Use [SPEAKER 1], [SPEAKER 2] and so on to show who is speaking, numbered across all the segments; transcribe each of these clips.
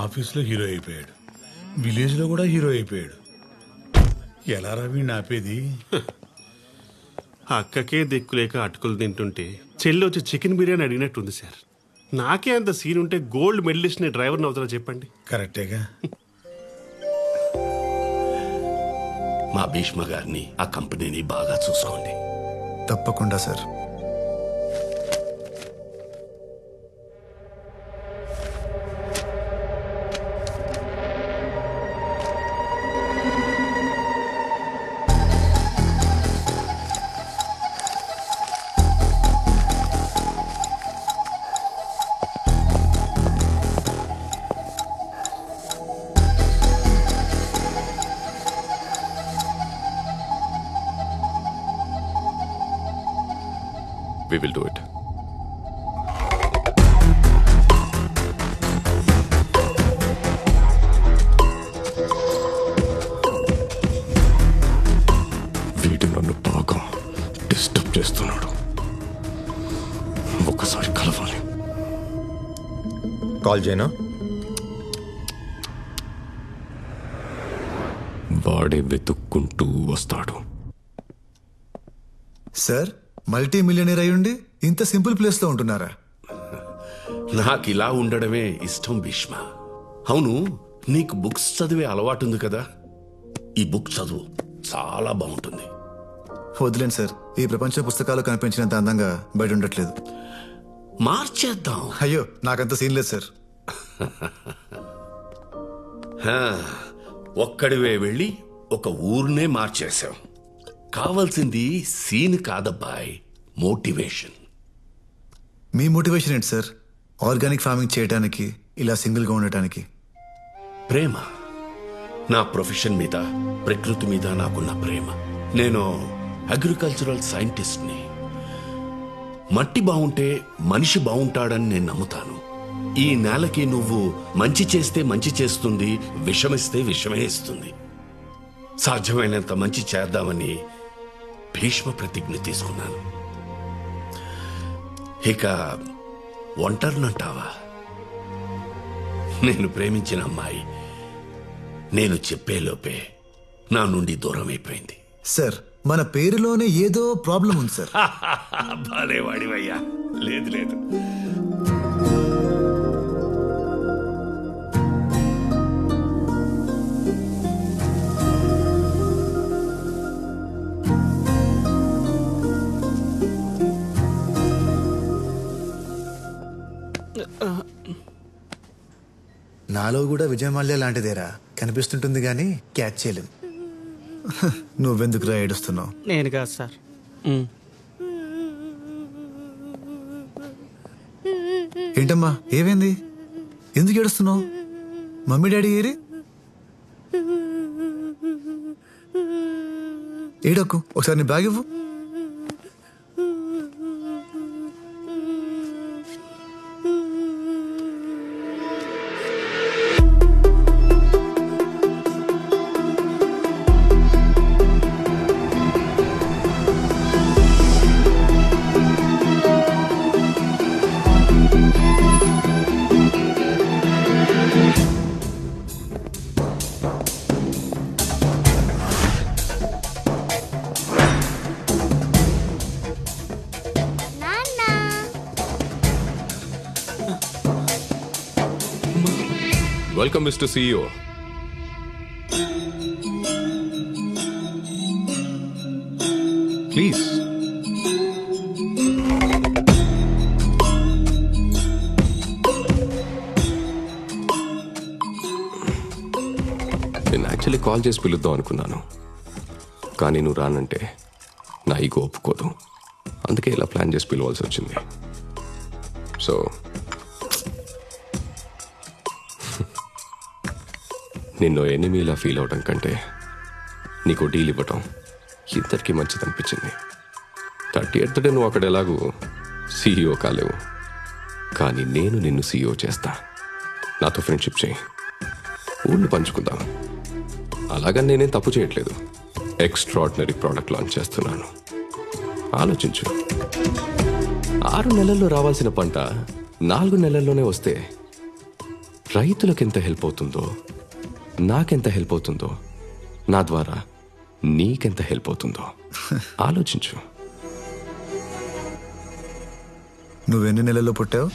[SPEAKER 1] ఆఫీస్లో హీరో అయిపోయాడు, విలేజ్లో కూడా హీరో అయిపోయాడు. ఎలా రవి ఆపేది?
[SPEAKER 2] అక్కకే దిక్కులేక అటుకులు తింటుంటే చెల్లి వచ్చి చికెన్ బిర్యానీ అడిగినట్టుంది సార్. నాకే అంత సీన్ ఉంటే గోల్డ్ మెడలిస్ట్ ని డ్రైవర్ని అవుతారా చెప్పండి?
[SPEAKER 1] కరెక్టేగా.
[SPEAKER 3] మా భీష్మ గారిని ఆ కంపెనీని బాగా చూసుకోండి.
[SPEAKER 4] తప్పకుండా sir.
[SPEAKER 5] We will do it. వీడు నన్ను బాగా డిస్టర్బ్ చేస్తున్నాడు. ఒక్కసారి కలవాలి.
[SPEAKER 6] కాల్ చేయనా?
[SPEAKER 5] వాడే వెతుక్కుంటూ వస్తాడు.
[SPEAKER 4] సార్, మల్టీ మిలియనీర్ అయ్యుండి ఇంత సింపుల్ ప్లేస్ లో ఉంటున్నారా?
[SPEAKER 3] నాకు ఇలా ఉండడమే ఇష్టం భీష్మ. అవును, నీకు బుక్స్ చదివే అలవాటుంది కదా, ఈ బుక్ చదువు, చాలా బాగుంటుంది.
[SPEAKER 4] వదిలేండి సార్, ఈ ప్రపంచ పుస్తకాలు కనిపించినంత అందంగా బయట ఉండట్లేదు.
[SPEAKER 3] మార్చేద్దాం.
[SPEAKER 4] అయ్యో, నాకంత సీన్ లేదు సార్.
[SPEAKER 3] ఒక్కడివే వెళ్ళి ఒక ఊరినే మార్చేశాం. కావాల్సింది సీన్ కాదబ్బాయ్, మోటివేషన్.
[SPEAKER 4] మీ మోటివేషన్ ఏంటి సార్? ఆర్గానిక్ ఫార్మింగ్ చేయడానికి, ఇలా సింగిల్ గా ఉండటానికి?
[SPEAKER 3] ప్రేమ. నా ప్రొఫెషన్ మీద, ప్రకృతి మీద నాకున్న ప్రేమ. నేను అగ్రికల్చరల్ సైంటిస్ట్ని. మట్టి బాగుంటే మనిషి బాగుంటాడని నేను నమ్ముతాను. ఈ నేలకి నువ్వు మంచి చేస్తే మంచి చేస్తుంది, విషమిస్తే విషమే ఇస్తుంది. సాధ్యమైనంత మంచి చేద్దామని భీష్మ ప్రతిజ్ఞ తీసుకున్నాను. ఇక ఒంటరినంటావా? నేను ప్రేమించిన అమ్మాయి నేను చెప్పేలోపే నా నుండి దూరం అయిపోయింది.
[SPEAKER 4] సార్, మన పేరులోనే ఏదో ప్రాబ్లం ఉంది సార్.
[SPEAKER 3] బాలేవాడివయ్యా. లేదు లేదు,
[SPEAKER 4] నాలో కూడా విజయమాల్య లాంటిదేరా కనిపిస్తుంటుంది గానీ క్యాచ్ చేయలేం. నువ్వెందుకురా ఏడుస్తున్నావు?
[SPEAKER 7] నేను కాదు సార్.
[SPEAKER 4] ఏంటమ్మా, ఏమైంది? ఎందుకు ఏడుస్తున్నావు? మమ్మీ డాడీ ఏరి? ఏడక్కు, ఒకసారి నీ బ్యాగ్ ఇవ్వు.
[SPEAKER 5] Welcome, Mr. CEO. Please. నేను యాక్చువల్లీ కాల్ చేసి పిలుద్దాం అనుకున్నాను, కానీ నువ్వు రానంటే నా ఈగో ఒప్పుకోదు. అందుకే ఇలా ప్లాన్ చేసి పిలవాల్సి వచ్చింది. సో నిన్ను ఎనిమీలా ఫీల్ అవడం కంటే నీకు డీల్ ఇవ్వటం ఇద్దరికి మంచిది అనిపించింది. 30th డే నువ్వు అక్కడ ఎలాగూ CEO కాలేవు, కానీ నేను నిన్ను CEO చేస్తా. నాతో ఫ్రెండ్షిప్ చేయి, ఊళ్ళు పంచుకుందాం. అలాగని నేనేం తప్పు చేయట్లేదు. ఎక్స్ట్రాడినరీ ప్రోడక్ట్ లాంచ్ చేస్తున్నాను. ఆలోచించు, 6 నెలల్లో రావాల్సిన పంట 4 నెలల్లోనే వస్తే రైతులకు ఎంత హెల్ప్ అవుతుందో, నాకెంత హెల్ప్ అవుతుందో, నా ద్వారా నీకెంత హెల్ప్ అవుతుందో ఆలోచించు.
[SPEAKER 4] నువ్వెన్ని నెలల్లో పుట్టావు?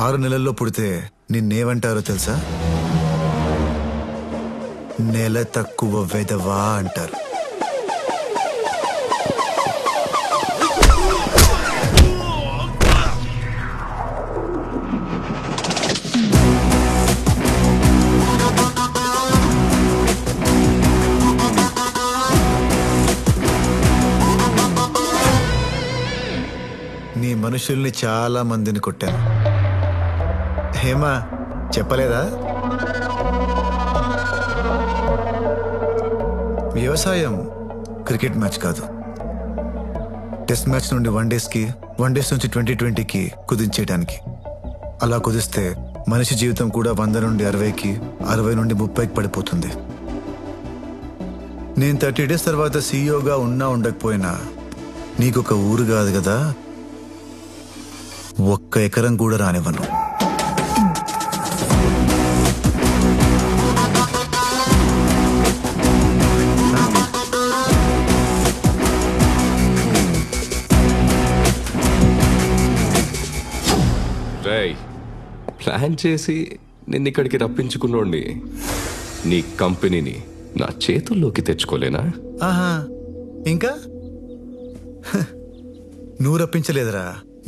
[SPEAKER 4] 6 నెలల్లో పుడితే నిన్నేమంటారో తెలుసా? నెల తక్కువ వెధవా అంటారు. నీ మనుషుల్ని చాలా మందిని కొట్టాను. హేమా చెప్పలేదా? వ్యవసాయం క్రికెట్ మ్యాచ్ కాదు. టెస్ట్ మ్యాచ్ నుండి వన్డేస్కి, వన్డేస్ నుంచి 2020కి కుదించేయడానికి. అలా కుదిస్తే మనిషి జీవితం కూడా 100 నుండి 60కి, 60 నుండి 30కి పడిపోతుంది. నేను 30 డేస్ తర్వాత సీఈఓగా ఉన్నా ఉండకపోయినా నీకొక ఊరు కాదు కదా, 1 ఎకరం కూడా రానివ్వను.
[SPEAKER 5] ప్లాన్ చేసి నిన్ను ఇక్కడికి రప్పించుకున్నోండి నీ కంపెనీని నా చేతుల్లోకి తెచ్చుకోలేనా?
[SPEAKER 4] ఆహా, ఇంకా నువ్వు రప్పించలేదురా,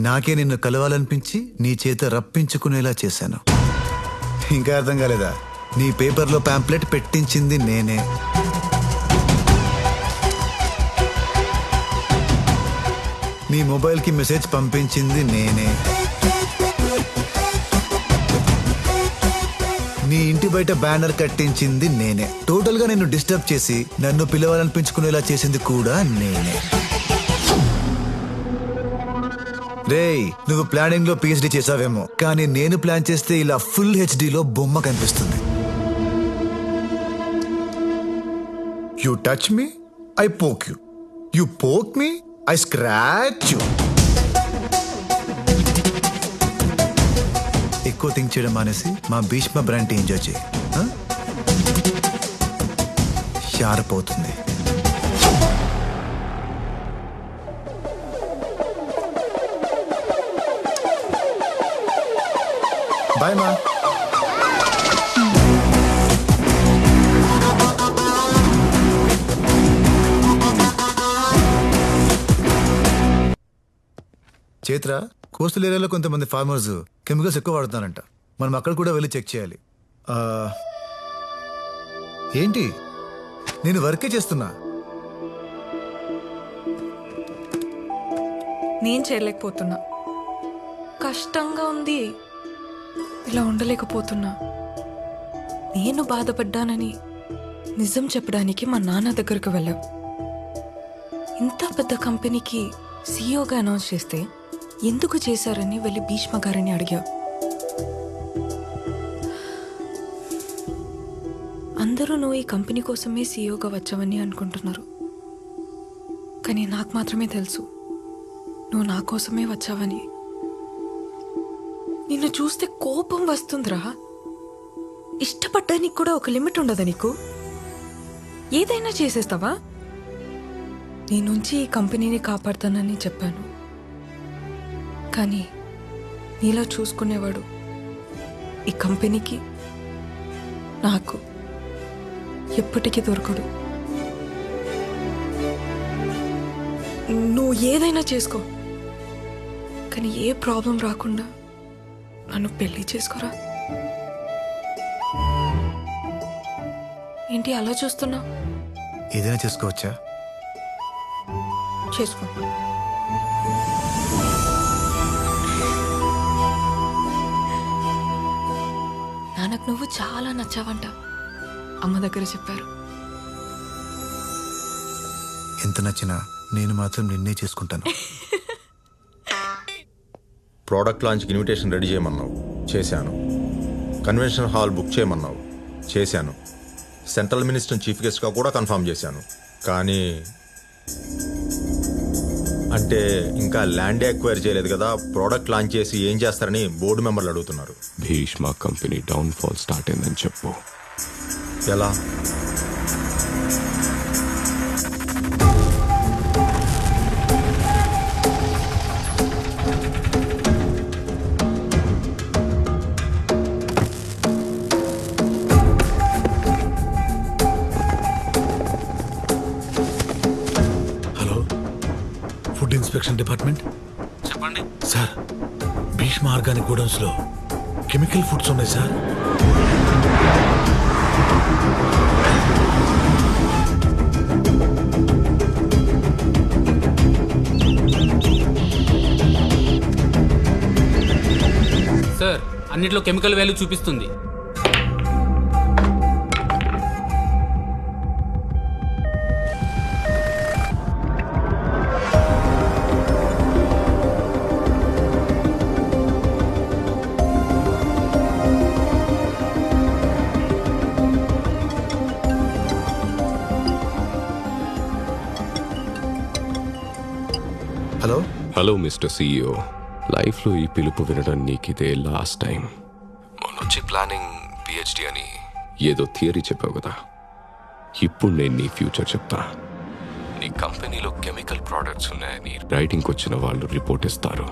[SPEAKER 4] నాకే నిన్ను కలవాలనిపించి నీ చేత రప్పించుకునేలా చేశాను. ఇంకా అర్థం కాలేదా? నీ పేపర్లో ప్యాంప్లెట్ పెట్టించింది నేనే. నీ మొబైల్కి మెసేజ్ పంపించింది నేనే. నీ ఇంటి బయట బ్యానర్ కట్టించింది నేనే. టోటల్ గా నిన్ను డిస్టర్బ్ చేసి నన్ను పిలవాలనిపించుకునేలా చేసింది కూడా నేనే. రేయ్, నువ్వు ప్లానింగ్ లో PhD చేసావేమో, కానీ నేను ప్లాన్ చేస్తే ఇలా ఫుల్ HDలో బొమ్మ కనిపిస్తుంది. You touch me, I poke you. You poke me, I scratch you. ఎక్కువ థింక్ చేయడం మానేసి మా భీష్మ బ్రాండ్ ఎంజాయ్ చేయి. షార్ప్ అవుతుంది. బాయ్ మా. చైత్ర, కోస్టల్ ఏరియాలో కొంతమంది ఫార్మర్స్ కెమికల్స్ ఎక్కువ వాడుతున్నారంట. మనం అక్కడ కూడా వెళ్ళి చెక్ చేయాలి. ఏంటి, నేను వర్కే చేస్తున్నా.
[SPEAKER 6] నేను చేయలేకపోతున్నా, కష్టంగా ఉంది, ఇలా ఉండలేకపోతున్నా. నేను బాధపడ్డానని నిజం చెప్పడానికి మా నాన్న దగ్గరకు వెళ్ళావు. ఇంత పెద్ద కంపెనీకి సీఈఓగా అనౌన్స్ చేస్తే ఎందుకు చేశారని వెళ్ళి భీష్మ గారిని అడిగావు. అందరూ నువ్వు ఈ కంపెనీ కోసమే సీఈఓగా వచ్చావని అనుకుంటున్నారు, కానీ నాకు మాత్రమే తెలుసు నువ్వు నా కోసమే వచ్చావని. నిన్ను చూస్తే కోపం వస్తుందిరా. ఇష్టపడ్డానికి కూడా ఒక లిమిట్ ఉండదా నీకు? ఏదైనా చేసేస్తావా? నీ నుంచి ఈ కంపెనీని కాపాడుతానని చెప్పాను, కానీ నీలా చూసుకునేవాడు ఈ కంపెనీకి, నాకు ఎప్పటికీ దొరకడు. నువ్వు ఏదైనా చేసుకో, కానీ ఏ ప్రాబ్లం రాకుండా నన్ను పెళ్లి చేసుకోరా. ఏంటి అలా చూస్తున్నా?
[SPEAKER 4] ఏదైనా చేసుకోవచ్చా?
[SPEAKER 6] చేసుకో. నాన్నకు నువ్వు చాలా నచ్చావంట, అమ్మ దగ్గర చెప్పారు.
[SPEAKER 4] ఎంత నచ్చినా నేను మాత్రం నిన్నే చేసుకుంటాను.
[SPEAKER 7] ప్రోడక్ట్ లాంచ్కి ఇన్విటేషన్ రెడీ చేయమన్నావు, చేశాను. కన్వెన్షన్ హాల్ బుక్ చేయమన్నావు, చేశాను. సెంట్రల్ మినిస్టర్ చీఫ్ గెస్ట్గా కూడా కన్ఫర్మ్ చేశాను. కానీ అంటే ఇంకా ల్యాండ్ ఎక్వైర్ చేయలేదు కదా, ప్రోడక్ట్ లాంచ్ చేసి ఏం చేస్తారని బోర్డు మెంబర్లు అడుగుతున్నారు.
[SPEAKER 5] భీష్మ కంపెనీ డౌన్ఫాల్ స్టార్ట్ అయిందని చెప్పు.
[SPEAKER 7] ఎలా?
[SPEAKER 1] ఫుడ్ ఇన్స్పెక్షన్ డిపార్ట్మెంట్
[SPEAKER 2] చెప్పండి
[SPEAKER 1] సార్. భీష్మ ఆర్గానిక్ గోడౌన్స్ లో కెమికల్ ఫుడ్స్ ఉన్నాయి సార్.
[SPEAKER 8] సార్ అన్నిట్లో కెమికల్ వాల్యూ చూపిస్తుంది.
[SPEAKER 4] హలో
[SPEAKER 5] హలో మిస్టర్ సిఇఓ, లైఫ్లో ఈ పిలుపు వినడం నీకిదే లాస్ట్ టైం. మొన్నొచ్చి ప్లానింగ్ పిహెచ్డి అని ఏదో థియరీ చెప్పావు కదా, ఇప్పుడు నేను నీ ఫ్యూచర్ చెప్తా. నీ కంపెనీలో కెమికల్ ప్రోడక్ట్స్ ఉన్నాయని రైటింగ్కి వచ్చిన వాళ్ళు రిపోర్ట్ ఇస్తారు.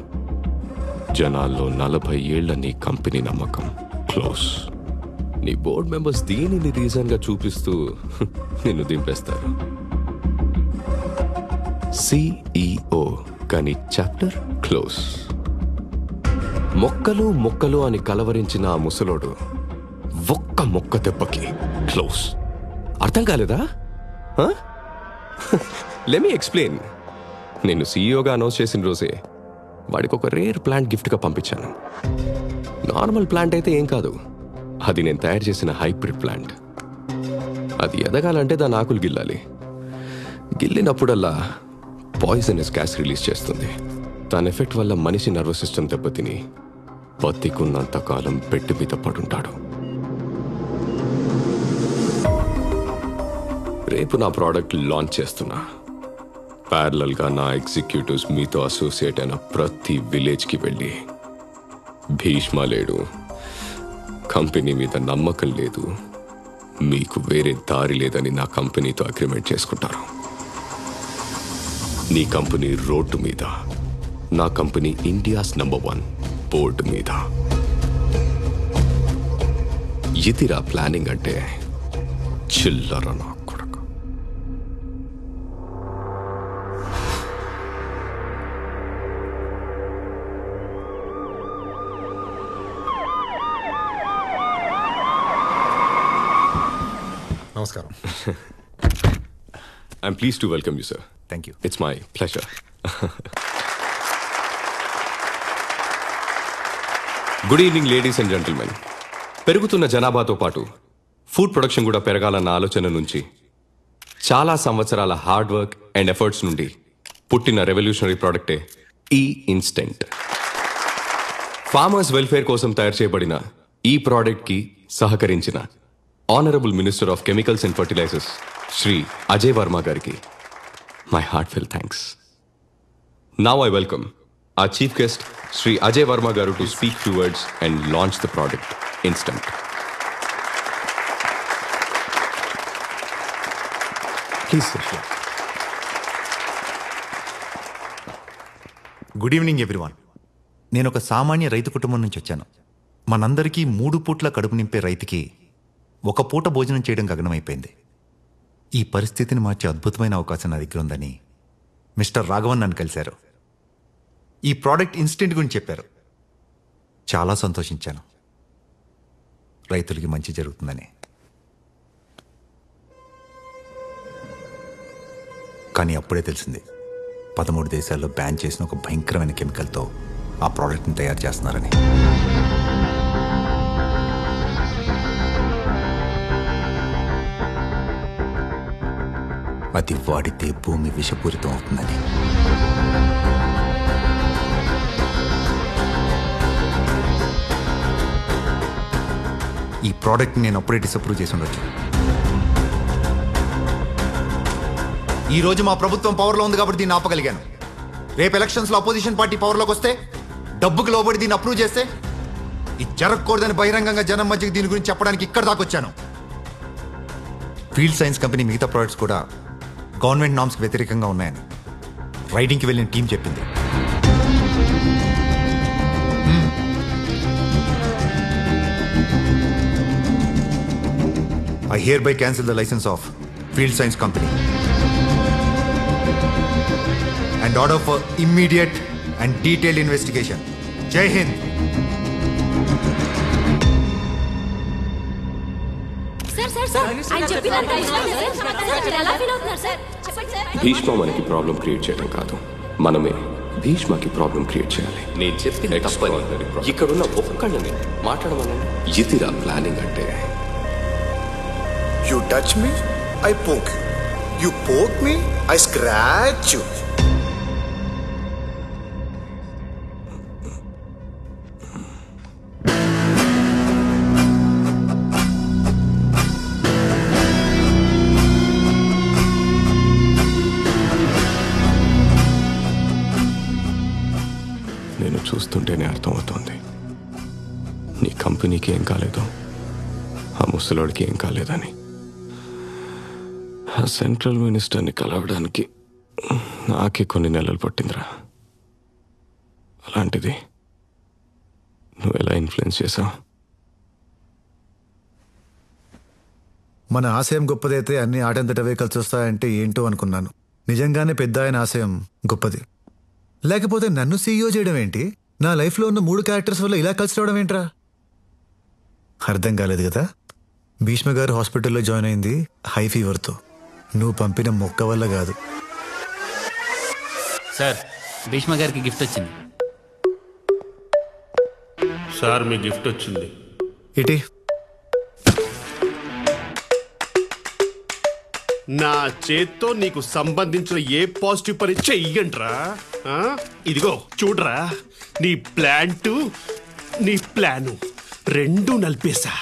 [SPEAKER 5] జనాల్లో 40 ఏళ్ల నీ కంపెనీ నమ్మకం క్లోజ్. నీ బోర్డ్ మెంబర్స్ దీనిని రీజన్గా చూపిస్తూ నిన్ను దింపేస్తారు. సిఇఓ కానీ చాప్టర్ క్లోజ్. మొక్కలు మొక్కలు అని కలవరించిన ఆ ముసలోడు ఒక్క మొక్క దెబ్బకి క్లోజ్. అర్థం కాలేదా? Let me explain. నేను సీఈఓగా అనౌన్స్ చేసిన రోజే వాడికి ఒక రేర్ ప్లాంట్ గిఫ్ట్గా పంపించాను. నార్మల్ ప్లాంట్ అయితే ఏం కాదు, అది నేను తయారు చేసిన హైబ్రిడ్ ప్లాంట్. అది ఎదగాలంటే దాని ఆకులు గిల్లాలి. గిల్లినప్పుడల్లా పాయిజనస్ గ్యాస్ రిలీజ్ చేస్తుంది. దాని ఎఫెక్ట్ వల్ల మనిషి నర్వస్ సిస్టమ్ దెబ్బతిని బతికున్నంత కాలం బెడ్ మీద పడుంటాడు. రేపు నా ప్రోడక్ట్ లాంచ్ చేస్తున్నా. ప్యారలల్గా నా ఎగ్జిక్యూటివ్స్ మీతో అసోసియేట్ అయిన ప్రతి విలేజ్కి వెళ్ళి భీష్మ లేడు, కంపెనీ మీద నమ్మకం లేదు, మీకు వేరే దారి లేదని నా కంపెనీతో అగ్రిమెంట్ చేసుకుంటారు. నీ కంపెనీ రోడ్డు మీద, నా కంపెనీ ఇండియాస్ నంబర్ 1 బోర్డు మీద. ఇదిరా ప్లానింగ్ అంటే. చిల్లర నా కొడుకు.
[SPEAKER 7] నమస్కారం.
[SPEAKER 5] I'm pleased to welcome you sir.
[SPEAKER 7] Thank you.
[SPEAKER 5] It's my pleasure. Good evening ladies and gentlemen. పెరుగుతున్న జనాభాతో పాటు ఫుడ్ ప్రొడక్షన్ కూడా పెరగాలన్న ఆలోచన నుంచి చాలా సంవత్సరాల హార్డ్ వర్క్ అండ్ ఎఫర్ట్స్ నుండి పుట్టిన రెవల్యూషనరీ ప్రోడక్టే ఈ ఇన్స్టెంట్. ఫార్మర్స్ వెల్ఫేర్ కోసం తయారు చేయబడిన ఈ ప్రోడక్ట్కి సహకరించిన honourable minister of chemicals and fertilisers Shri Ajay Varma గారికి my heartfelt thanks. Now I welcome our chief guest, Sri Ajay Verma Garu, to speak few words and launch the product Instant.
[SPEAKER 4] Please sir.
[SPEAKER 9] Good evening everyone. నేను ఒక సామాన్య రైతు కుటుంబం నుంచి వచ్చాను. మనందరికీ 3 పూట్ల కడుపు నింపే రైతుకి ఒక పూట భోజనం చేయడం గగనమైపోయింది. ఈ పరిస్థితిని మార్చే అద్భుతమైన అవకాశం నా దగ్గర ఉందని మిస్టర్ రాఘవన్ నన్ను కలిశారు. ఈ ప్రోడక్ట్ ఇన్స్టెంట్ గురించి చెప్పారు. చాలా సంతోషించాను. రైతులకి మంచి జరుగుతుందని. కానీ అప్పుడే తెలిసింది 13 దేశాల్లో బ్యాన్ చేసిన ఒక భయంకరమైన కెమికల్తో ఆ ప్రోడక్ట్ని తయారు చేస్తున్నారని. అది వాడితే భూమి విషపూరితం అవుతుందని. ఈ ప్రోడక్ట్ని నేను అప్పుడే డిసప్రూవ్ చేసి ఉండొచ్చు. ఈరోజు మా ప్రభుత్వం పవర్లో ఉంది కాబట్టి దీన్ని ఆపగలిగాను. రేపు ఎలక్షన్స్ లో అపోజిషన్ పార్టీ పవర్లోకి వస్తే డబ్బుకి లోబడి దీన్ని అప్రూవ్ చేస్తే ఇది జరగకూడదని బహిరంగంగా జనం మధ్యకి దీని గురించి చెప్పడానికి ఇక్కడ దాకా వచ్చాను. ఫీల్డ్ సైన్స్ కంపెనీ మిగతా ప్రోడక్ట్స్ కూడా గవర్నమెంట్ నామ్స్కి వ్యతిరేకంగా ఉన్నాయని రైడింగ్కి వెళ్ళిన టీం చెప్పింది. I hereby cancel the license of Field Science Company and order for immediate and detailed investigation. Jai Hind.
[SPEAKER 5] Bhishma మనకి ప్రాబ్లం క్రియేట్ చేయడం కాదు, మనమే భీష్మకి ప్రాబ్లం క్రియేట్ చేయాలి. నేను చెప్పిన తప్పని ఇక్కడున్న ఒక్కళ్ళని మాట్లాడమనండి. ఇదిరా ప్లానింగ్ అంటే.
[SPEAKER 4] You touch me, I poke you. You poke me, I scratch you.
[SPEAKER 5] నేను చూస్తుంటేనే అర్థమవుతోంది, నీ కంపెనీకి ఏం కాలేదు, ఆ ముసలోడికి ఏం కాలేదని. ఆ సెంట్రల్ మినిస్టర్ని కలవడానికి నాకే కొన్ని నెలలు పట్టిందిరా. అలాంటిది నువ్వు ఎలా ఇన్ఫ్లుయెన్స్ చేసావు?
[SPEAKER 4] మన ఆశయం గొప్పదైతే అన్ని ఆటంతటవే కలిసి వస్తాయంటే ఏంటో అనుకున్నాను. నిజంగానే పెద్ద ఆయన ఆశయం గొప్పది. లేకపోతే నన్ను సీఈఓ చేయడం ఏంటి? నా లైఫ్లో ఉన్న 3 క్యారెక్టర్స్ వల్ల ఇలా కలిసి రావడం ఏంట్రా? అర్థం కాలేదు కదా. భీష్మ గారు హాస్పిటల్లో జాయిన్ అయింది హై ఫీవర్తో. నువ్వు పంపిన మొక్క వల్ల కాదు.
[SPEAKER 8] సార్, భీష్మ గారికి గిఫ్ట్ వచ్చింది.
[SPEAKER 2] సార్, మీ గిఫ్ట్ వచ్చింది.
[SPEAKER 4] ఇటీ
[SPEAKER 2] నా చేత్తో నీకు సంబంధించిన ఏ పాజిటివ్ పని చెయ్యంట్రా. ఇదిగో చూడరా, నీ ప్లాంటు నీ ప్లాను రెండు నలిపేశా.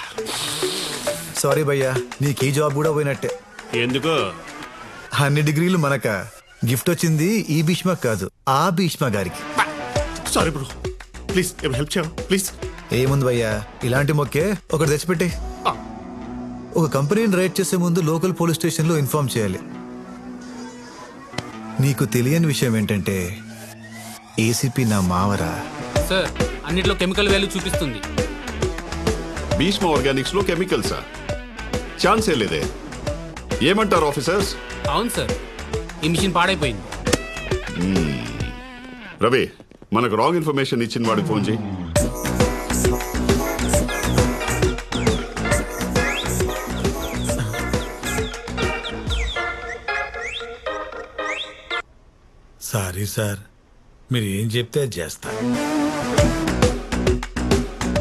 [SPEAKER 4] సారీ భయ్యా, నీకు ఈ జాబ్ కూడా పోయినట్టే.
[SPEAKER 2] ఎందుకో?
[SPEAKER 4] అన్ని డిగ్రీలు మనక. గిఫ్ట్ వచ్చింది ఈ భీష్మ కాదు, ఆ భీష్మ గారికి.
[SPEAKER 2] సారీ బ్రో, ప్లీజ్ హెల్ప్ చేయవు ప్లీజ్.
[SPEAKER 4] ఏముంది భయ్యా, ఇలాంటి మొక్కే ఒకటి తెచ్చిపెట్టి. ఒక కంపెనీని రైడ్ చేసే ముందు లోకల్ పోలీస్ స్టేషన్లో ఇన్ఫార్మ్ చేయాలి. నీకు తెలియని విషయం ఏంటంటే ఏసీపీ నా మావరా.
[SPEAKER 8] సార్, అన్నిట్లో కెమికల్ వాల్యూ చూపిస్తుంది.
[SPEAKER 10] భీష్మ ఆర్గానిక్స్ లో కెమికల్సా? ఛాన్సే లేదే. ఏమంటారు ఆఫీసర్స్?
[SPEAKER 8] అవును సార్, ఈ మిషన్ పాడైపోయింది.
[SPEAKER 10] రవి, మనకు రాంగ్ ఇన్ఫర్మేషన్ ఇచ్చిన వాడికి ఫోన్ చేయి.
[SPEAKER 1] సారీ సార్, మీరు ఏం చెప్తే అది చేస్తా.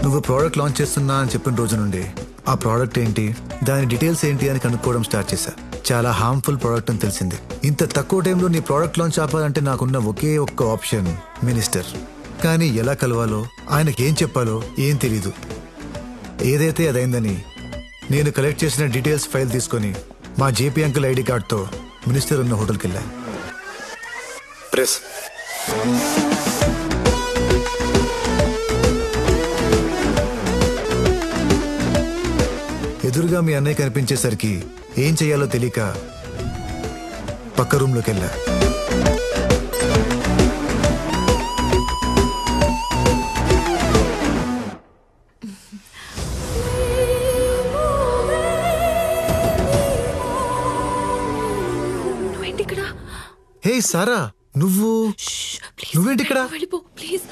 [SPEAKER 4] నువ్వు ప్రోడక్ట్ లాంచ్ చేస్తున్నా అని చెప్పిన రోజు నుండి ఆ ప్రోడక్ట్ ఏంటి, దాని డీటెయిల్స్ ఏంటి అని కనుక్కోవడం స్టార్ట్ చేశా. చాలా హార్మ్ఫుల్ ప్రోడక్ట్ అని తెలిసింది. ఇంత తక్కువ టైంలో నీ ప్రోడక్ట్ లాంచ్ ఆపాలంటే నాకున్న ఒకే ఒక్క ఆప్షన్ మినిస్టర్. కానీ ఎలా కలవాలో, ఆయనకి ఏం చెప్పాలో ఏం తెలీదు. ఏదైతే అదైందని నేను కలెక్ట్ చేసిన డీటెయిల్స్ ఫైల్ తీసుకొని మా జేపీ అంకుల్ ఐడి కార్డ్తో మినిస్టర్ ఉన్న హోటల్కి వెళ్ళా. ప్రెస్ ఎదురుగా మీ అన్నయ్య కనిపించేసరికి ఏం చెయ్యాలో తెలియక పక్క రూమ్లోకి వెళ్ళా. హే సారా, నువ్వేంటి ఇక్కడ?
[SPEAKER 6] వెళ్ళిపో ప్లీజ్.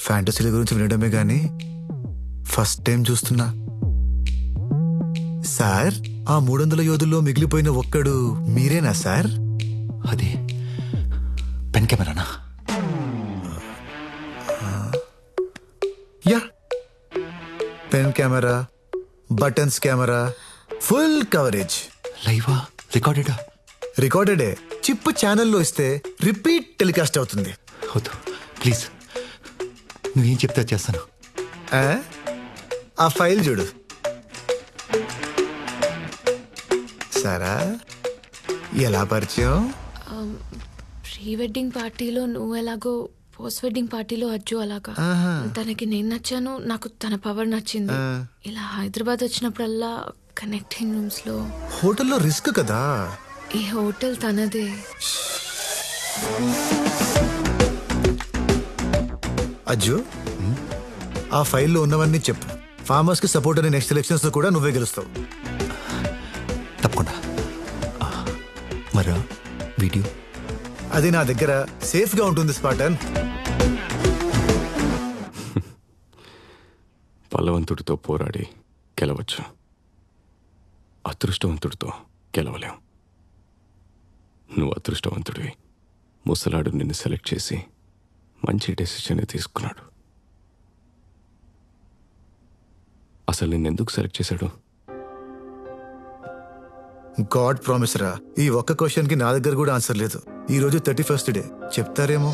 [SPEAKER 4] ఫ్యాంటసీల గురించి వినడమే గానీ ఫస్ట్ టైం చూస్తున్నా. సార్, ఆ 300 యోధుల్లో మిగిలిపోయిన ఒక్కడు మీరేనా సార్?
[SPEAKER 9] అది పెన్ కెమెరానా?
[SPEAKER 4] Yeah, pen camera, buttons camera, full coverage.
[SPEAKER 9] లైవా? రికార్డెడా?
[SPEAKER 4] రికార్డెడే. చిప్ ఛానల్లో ఇస్తే రిపీట్ టెలికాస్ట్ అవుతుంది.
[SPEAKER 9] వద్దు ప్లీజ్, నువ్వేం చెప్తా చేస్తాను.
[SPEAKER 4] ఆ ఫైల్ చూడు. సరా ఎలా పరిచయం?
[SPEAKER 6] ప్రీ వెడ్డింగ్ పార్టీలో నువ్వు ఎలాగో, పోస్ట్ వెడ్డింగ్ పార్టీలో అజ్జు అలాగా. తనకి నేను నచ్చాను, నాకు తన పవర్ నచ్చింది. ఇలా హైదరాబాద్ వచ్చినప్పుడల్లా కనెక్టింగ్ రూమ్స్ లో.
[SPEAKER 4] హోటల్లో రిస్క్ కదా.
[SPEAKER 6] ఈ హోటల్ తనదే.
[SPEAKER 4] అజ్జు, ఆ ఫైల్లో ఉన్నవన్నీ చెప్పు. ఫార్మర్స్ కి సపోర్ట్ అనే నెక్స్ట్ ఎలక్షన్స్ లో కూడా నువ్వే గెలుస్తావు.
[SPEAKER 9] తప్పకుండా. మరా వీడియో?
[SPEAKER 4] అది నా దగ్గర సేఫ్ గా ఉంటుంది స్పాటన్.
[SPEAKER 5] బలవంతుడితో పోరాడి గెలవచ్చు, అదృష్టవంతుడితో గెలవలేం. నువ్వు అదృష్టవంతుడివి. ముసలాడు నిన్ను సెలెక్ట్ చేసి మంచి డెసిషన్ తీసుకున్నాడు. అసలు నిన్నెందుకు సెలెక్ట్ చేశాడు?
[SPEAKER 4] గాడ్ ప్రామిస్ రా. ఈ ఒక్క క్వశ్చన్ కి నా దగ్గర కూడా ఆన్సర్ లేదు. ఈ రోజు 31st డే, చెప్తారేమో.